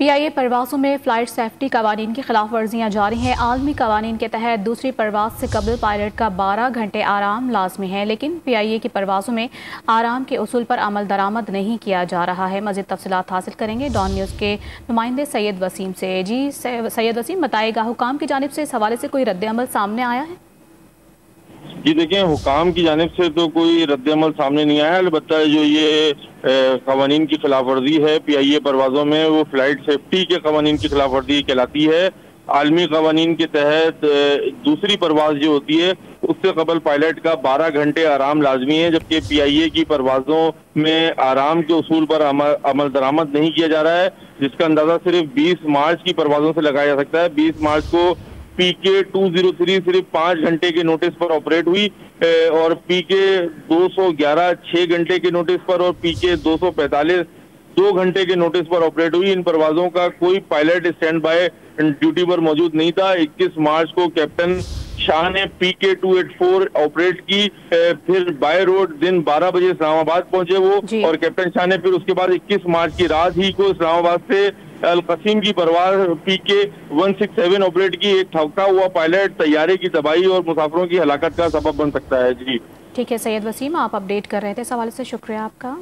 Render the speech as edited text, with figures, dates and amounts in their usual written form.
PIA परवासों में flight safety कवानीन की खिलाफ वर्जियाँ जारी हैं। आलमी कवानीन के तहत दूसरी परवास से कबल पायलट का 12 घंटे आराम लाजमी है, लेकिन PIA की परवासों में आराम के उसूल पर अमल दरामद नहीं किया जा रहा है। मज़ीद तफसीलात हासिल करेंगे डॉन न्यूज़ के नुमाइंदे सैयद वसीम से। जी सैयद वसीम, बताएगा हुकाम की जानिब से इस हवाले से कोई रद्द-ए-अमल सामने आया है? जी देखें, हुकाम की जानिब से तो कोई रद्द-ए-अमल सामने नहीं आया। अलबत्ता जो ये कवानीन की खिलाफ वर्जी है PIA परवाज़ों में, वो फ्लाइट सेफ्टी के कवानीन की खिलाफ वर्जी कहलाती है। आलमी कवानीन के तहत दूसरी परवाज़ जो होती है उससे कबल पायलट का 12 घंटे आराम लाजमी है, जबकि PIA की परवाज़ों में आराम के उसूल पर अमल दरामद नहीं किया जा रहा है, जिसका अंदाज़ा सिर्फ 20 मार्च की परवाज़ों से लगाया जा सकता है। 20 मार्च को PK 203 सिर्फ 5 घंटे के नोटिस पर ऑपरेट हुई और PK 211 6 घंटे के नोटिस पर और PK 245 2 घंटे के नोटिस पर ऑपरेट हुई। इन परवाजों का कोई पायलट स्टैंड बाय ड्यूटी पर मौजूद नहीं था। 21 मार्च को कैप्टन शाह ने PK 284 ऑपरेट की, फिर बाय रोड दिन 12 बजे इस्लामाबाद पहुंचे वो, और कैप्टन शाह ने फिर उसके बाद 21 मार्च की रात ही को इस्लामाबाद से अल कसीम की परवाज PK 167 ऑपरेट की। एक ठहका हुआ पायलट तैयारे की तबाही और मुसाफिरों की हलाकत का सबब बन सकता है। जी ठीक है सैयद वसीम, आप अपडेट कर रहे थे इस हवाले से, शुक्रिया आपका।